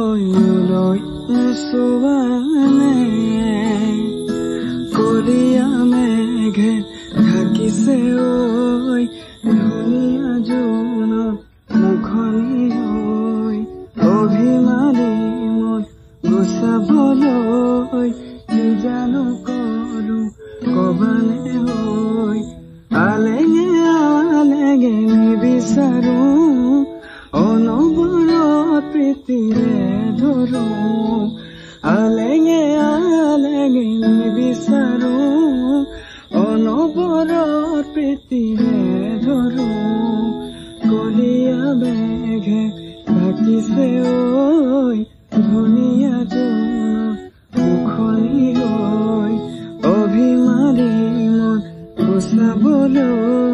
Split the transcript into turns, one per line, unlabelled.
লৈ মুচুৱানে কলীয়া মেঘে ঢাকিছে ঐ ধুনীয়া জোনত মুখনি হৈ অভিমানী মন গুচাবলৈ কি জানো কৰো কবানে হৈ আলেগে আলেগে নিবিচাৰো অনবৰত প্ৰীতিৰে ধৰো আলেগে আলেগে নিবিচাৰো অনবৰত প্ৰীতিৰে ধৰো কলীয়া মেঘে ঢাকিছে ঐ ধুনীয়া জোনত মুখনি হৈ অভিমানী মন গুচাবলৈ